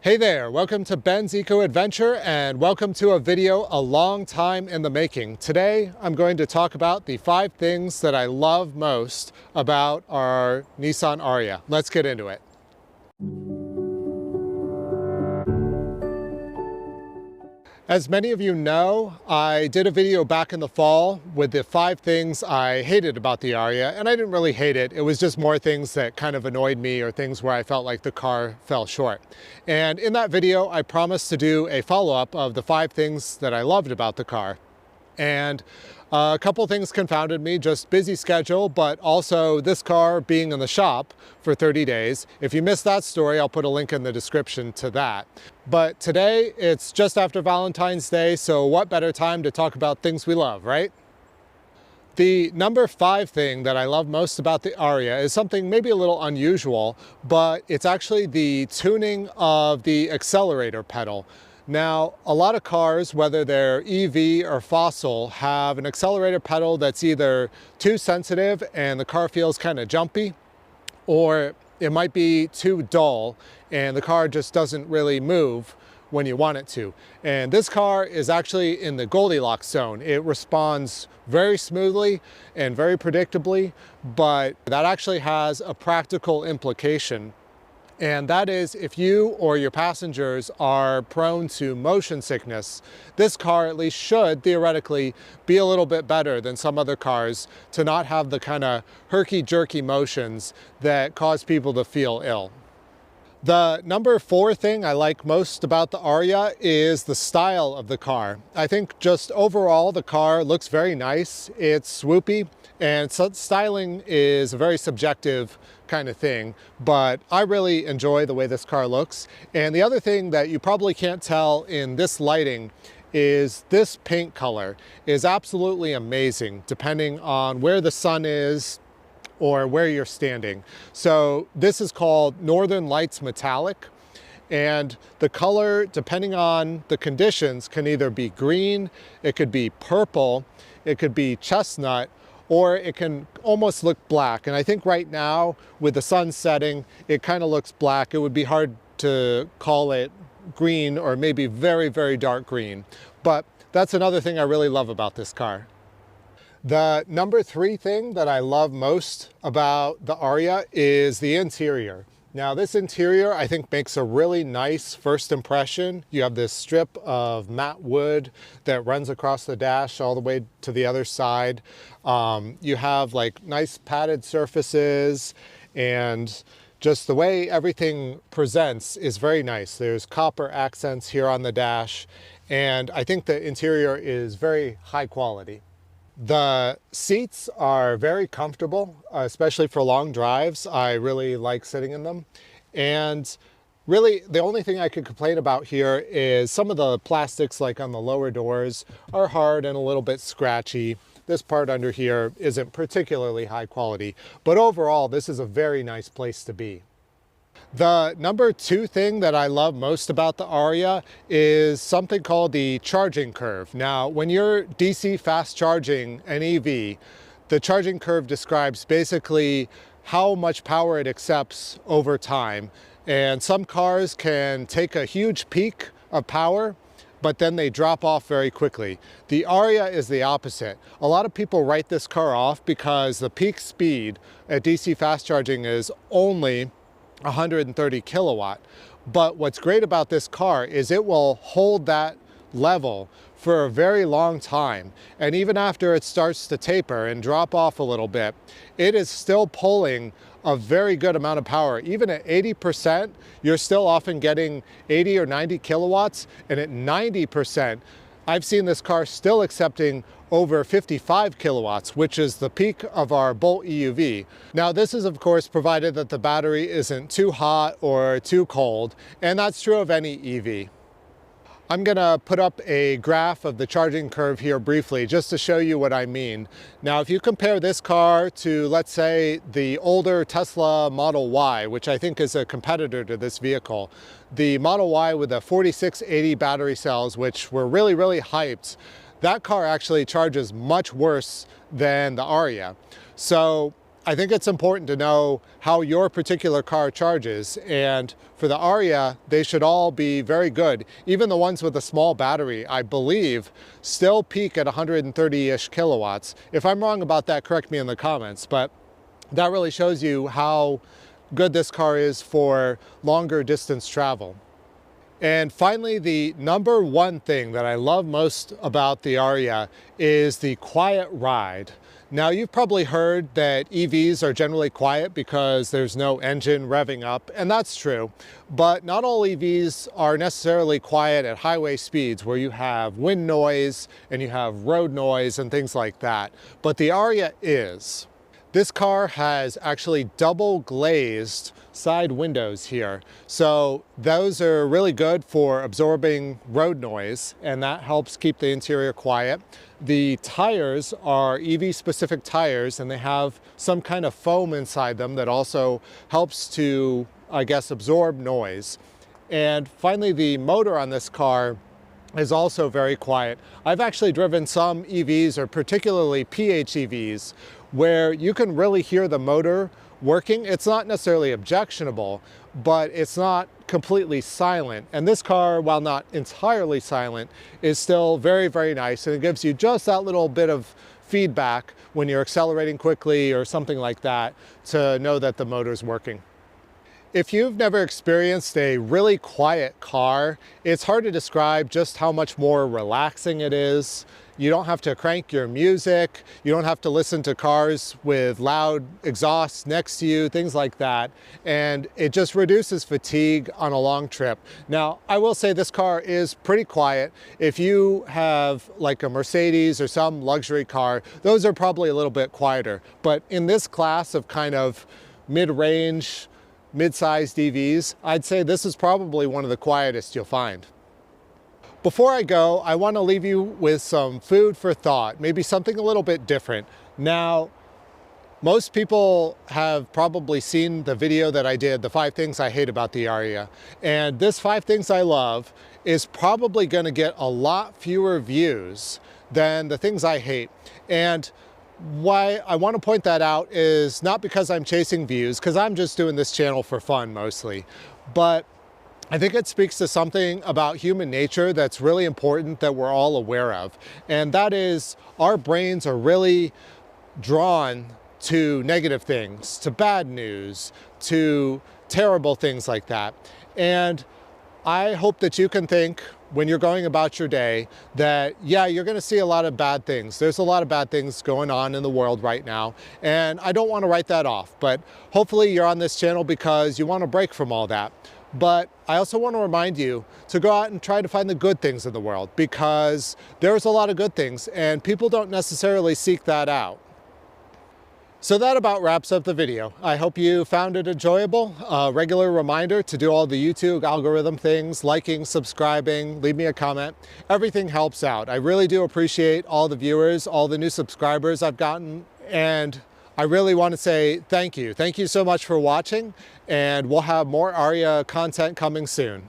Hey there, welcome to Ben's Eco Adventure and welcome to a video a long time in the making. Today I'm going to talk about the 5 things that I love most about our Nissan Ariya. Let's get into it. As many of you know, I did a video back in the fall with the 5 things I hated about the Ariya, and I didn't really hate it. It was just more things that kind of annoyed me or things where I felt like the car fell short. And in that video, I promised to do a follow-up of the 5 things that I loved about the car. And a couple things confounded me, just busy schedule, but also this car being in the shop for 30 days. If you missed that story, I'll put a link in the description to that. But today, it's just after Valentine's Day, so what better time to talk about things we love, right? The number 5 thing that I love most about the Ariya is something maybe a little unusual, but it's actually the tuning of the accelerator pedal. Now, a lot of cars, whether they're EV or fossil, have an accelerator pedal that's either too sensitive and the car feels kind of jumpy, or it might be too dull and the car just doesn't really move when you want it to. And this car is actually in the Goldilocks zone. It responds very smoothly and very predictably, but that actually has a practical implication. And that is, if you or your passengers are prone to motion sickness, this car at least should theoretically be a little bit better than some other cars to not have the kind of herky-jerky motions that cause people to feel ill. The number 4 thing I like most about the Ariya is the style of the car. I think just overall the car looks very nice. It's swoopy, and styling is a very subjective kind of thing, but I really enjoy the way this car looks. And the other thing that you probably can't tell in this lighting is this paint color is absolutely amazing depending on where the sun is or where you're standing. So this is called Northern Lights Metallic, and the color, depending on the conditions, can either be green, it could be purple, it could be chestnut, or it can almost look black. And I think right now, with the sun setting, it kind of looks black. It would be hard to call it green or maybe very, very dark green. But that's another thing I really love about this car. The number 3 thing that I love most about the Ariya is the interior. Now, this interior I think makes a really nice first impression. You have this strip of matte wood that runs across the dash all the way to the other side. You have like nice padded surfaces, and just the way everything presents is very nice. There's copper accents here on the dash, and I think the interior is very high quality. The seats are very comfortable, especially for long drives. I really like sitting in them. And really, the only thing I could complain about here is some of the plastics, like on the lower doors, are hard and a little bit scratchy. This part under here isn't particularly high quality, but overall, this is a very nice place to be. The number 2 thing that I love most about the Ariya is something called the charging curve. Now, when you're DC fast charging an EV, the charging curve describes basically how much power it accepts over time. And some cars can take a huge peak of power, but then they drop off very quickly. The Ariya is the opposite. A lot of people write this car off because the peak speed at DC fast charging is only 130 kilowatt. But what's great about this car is it will hold that level for a very long time. And even after it starts to taper and drop off a little bit, it is still pulling a very good amount of power. Even at 80%, you're still often getting 80 or 90 kilowatts. And at 90%, I've seen this car still accepting over 55 kilowatts, which is the peak of our Bolt EUV. Now, this is of course provided that the battery isn't too hot or too cold, and that's true of any EV. I'm gonna put up a graph of the charging curve here briefly, just to show you what I mean. Now, if you compare this car to, let's say, the older Tesla Model Y, which I think is a competitor to this vehicle, the Model Y with the 4680 battery cells, which were really, really hyped, that car actually charges much worse than the Ariya. So I think it's important to know how your particular car charges, and for the Ariya, they should all be very good. Even the ones with a small battery, I believe, still peak at 130-ish kilowatts. If I'm wrong about that, correct me in the comments, but that really shows you how good this car is for longer distance travel. And finally, the number one thing that I love most about the Ariya is the quiet ride. Now, you've probably heard that EVs are generally quiet because there's no engine revving up, and that's true. But not all EVs are necessarily quiet at highway speeds where you have wind noise and you have road noise and things like that. But the Ariya is. This car has actually double glazed side windows here. So those are really good for absorbing road noise, and that helps keep the interior quiet. The tires are EV specific tires, and they have some kind of foam inside them that also helps to, I guess, absorb noise. And finally, the motor on this car is also very quiet. I've actually driven some EVs, or particularly PHEVs, where you can really hear the motor working. It's not necessarily objectionable, but it's not completely silent. And this car, while not entirely silent, is still very, very nice. And it gives you just that little bit of feedback when you're accelerating quickly or something like that to know that the motor's working. If you've never experienced a really quiet car, it's hard to describe just how much more relaxing it is. You don't have to crank your music. You don't have to listen to cars with loud exhausts next to you, things like that. And it just reduces fatigue on a long trip. Now, I will say this car is pretty quiet. If you have like a Mercedes or some luxury car, those are probably a little bit quieter. But in this class of kind of mid-range, mid-sized EVs, I'd say this is probably one of the quietest you'll find. Before I go, I want to leave you with some food for thought, maybe something a little bit different. Now, most people have probably seen the video that I did, the 5 things I hate about the Ariya. And this 5 things I love is probably going to get a lot fewer views than the things I hate. And why I want to point that out is not because I'm chasing views, because I'm just doing this channel for fun mostly, but I think it speaks to something about human nature that's really important that we're all aware of. And that is, our brains are really drawn to negative things, to bad news, to terrible things like that. And I hope that you can think when you're going about your day that, yeah, you're going to see a lot of bad things. There's a lot of bad things going on in the world right now. And I don't want to write that off, but hopefully you're on this channel because you want to break from all that. But I also want to remind you to go out and try to find the good things in the world, because there's a lot of good things and people don't necessarily seek that out. So that about wraps up the video. I hope you found it enjoyable. A regular reminder to do all the YouTube algorithm things, liking, subscribing, leave me a comment. Everything helps out. I really do appreciate all the viewers, all the new subscribers I've gotten, and I really want to say thank you. Thank you so much for watching, and we'll have more Ariya content coming soon.